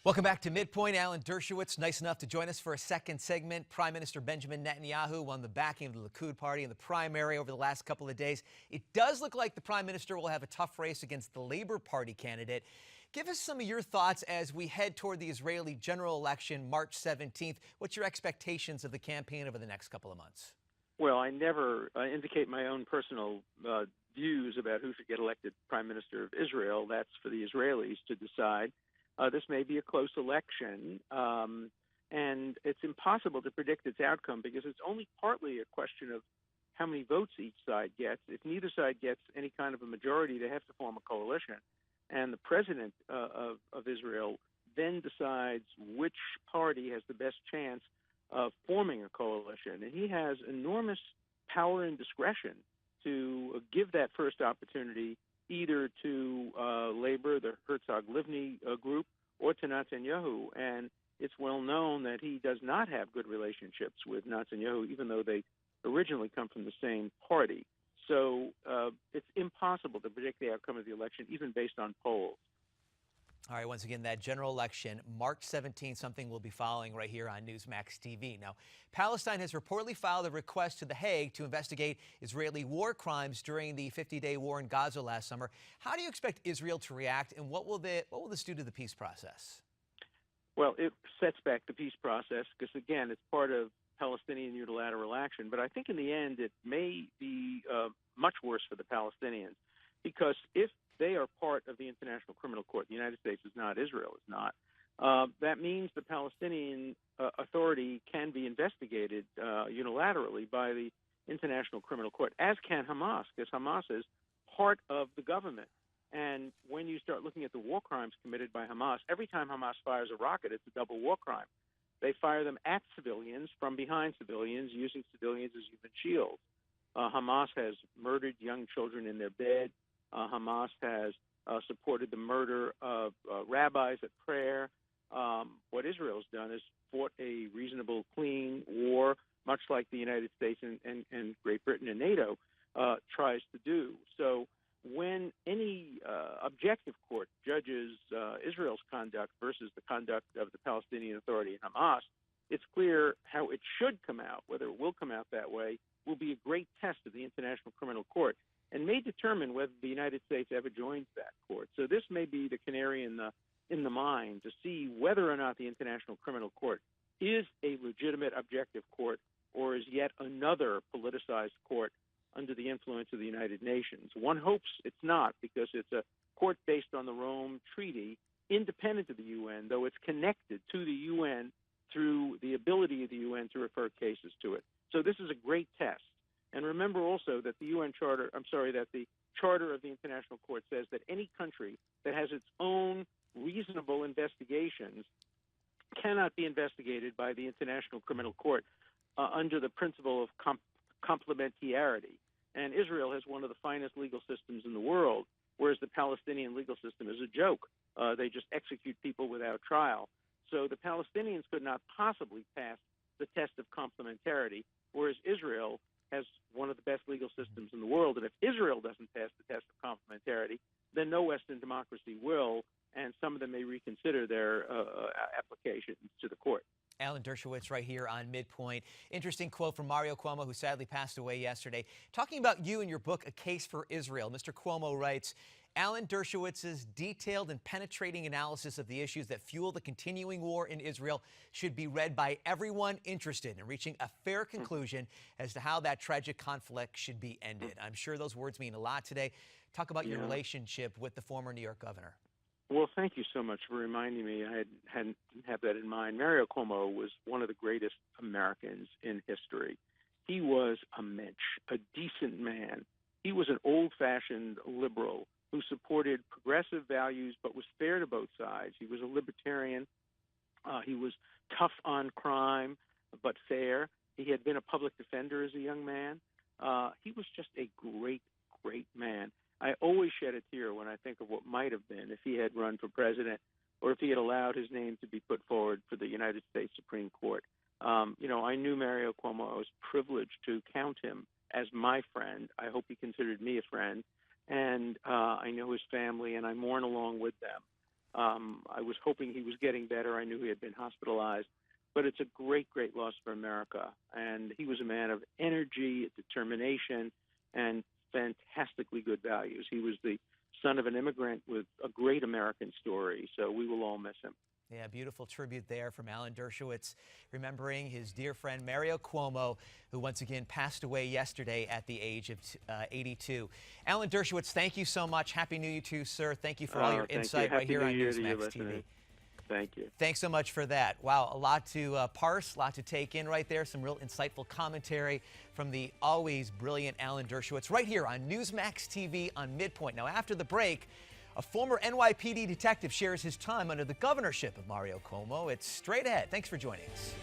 Welcome back to Midpoint. Alan Dershowitz, nice enough to join us for a second segment. Prime Minister Benjamin Netanyahu won the backing of the Likud party in the primary over the last couple of days. It does look like the Prime Minister will have a tough race against the Labor Party candidate. Give us some of your thoughts as we head toward the Israeli general election, March 17th. What's your expectations of the campaign over the next couple of months? Well, I never indicate my own personal views about who should get elected Prime Minister of Israel. That's for the Israelis to decide. This may be a close election, and it's impossible to predict its outcome because it's only partly a question of how many votes each side gets. If neither side gets any kind of a majority, they have to form a coalition. And the president of Israel then decides which party has the best chance of forming a coalition. And he has enormous power and discretion to give that first opportunity either to Labor, the Herzog-Livni group, or to Netanyahu. And it's well known that he does not have good relationships with Netanyahu, even though they originally come from the same party. So it's impossible to predict the outcome of the election, even based on polls. All right, once again, that general election, March 17th, something we'll be following right here on Newsmax TV. Now, Palestine has reportedly filed a request to The Hague to investigate Israeli war crimes during the 50-day war in Gaza last summer. How do you expect Israel to react, and what will this do to the peace process? Well, it sets back the peace process because, again, it's part of Palestinian unilateral action. But I think in the end it may be much worse for the Palestinians because if they are part of the International Criminal Court, the United States is not, Israel is not, that means the Palestinian Authority can be investigated unilaterally by the International Criminal Court, as can Hamas, because Hamas is part of the government. And when you start looking at the war crimes committed by Hamas, every time Hamas fires a rocket, it's a double war crime. They fire them at civilians, from behind civilians, using civilians as human shields. Hamas has murdered young children in their bed. Hamas has supported the murder of rabbis at prayer. What Israel has done is fought a reasonable, clean war, much like the United States and Great Britain and NATO tries to do. So when any objective court judges Israel's conduct versus the conduct of the Palestinian Authority and Hamas, it's clear how it should come out. Whether it will come out that way will be a great test of the International Criminal Court and may determine whether the United States ever joins that court. So this may be the canary in the mine to see whether or not the International Criminal Court is a legitimate objective court or is yet another politicized court under the influence of the United Nations. One hopes it's not, because it's a court based on the Rome Treaty, independent of the UN, though it's connected to the UN through the ability of the UN to refer cases to it. So this is a great test. And remember also that the the Charter of the International Court says that any country that has its own reasonable investigations cannot be investigated by the International Criminal Court under the principle of complementarity. And Israel has one of the finest legal systems in the world, whereas the Palestinian legal system is a joke. They just execute people without trial. So the Palestinians could not possibly pass the test of complementarity, whereas Israel has one of the best legal systems in the world. And if Israel doesn't pass the test of complementarity, then no Western democracy will, and some of them may reconsider their applications to the court. Alan Dershowitz right here on Midpoint. Interesting quote from Mario Cuomo, who sadly passed away yesterday. Talking about you and your book, A Case for Israel, Mr. Cuomo writes, Alan Dershowitz's detailed and penetrating analysis of the issues that fuel the continuing war in Israel should be read by everyone interested in reaching a fair conclusion as to how that tragic conflict should be ended. I'm sure those words mean a lot today. Talk about your relationship with the former New York governor. Well, thank you so much for reminding me. I didn't have that in mind. Mario Cuomo was one of the greatest Americans in history. He was a mensch, a decent man. He was an old-fashioned liberal who supported progressive values but was fair to both sides. He was a libertarian. He was tough on crime but fair. He had been a public defender as a young man. He was just a great, great man. I always shed a tear when I think of what might have been if he had run for president or if he had allowed his name to be put forward for the United States Supreme Court. I knew Mario Cuomo. I was privileged to count him as my friend. I hope he considered me a friend. And I know his family, and I mourn along with them. I was hoping he was getting better. I knew he had been hospitalized. But it's a great, great loss for America. And he was a man of energy, determination, and fantastically good values. He was the son of an immigrant with a great American story, so we will all miss him. Yeah, beautiful tribute there from Alan Dershowitz, remembering his dear friend Mario Cuomo, who once again passed away yesterday at the age of 82. Alan Dershowitz, thank you so much. Happy New Year to you, sir. Thank you for all your insight right here on Newsmax TV. Thank you. Thanks so much for that. Wow, a lot to parse, a lot to take in right there. Some real insightful commentary from the always brilliant Alan Dershowitz right here on Newsmax TV on Midpoint. Now, after the break, a former NYPD detective shares his time under the governorship of Mario Cuomo. It's straight ahead. Thanks for joining us.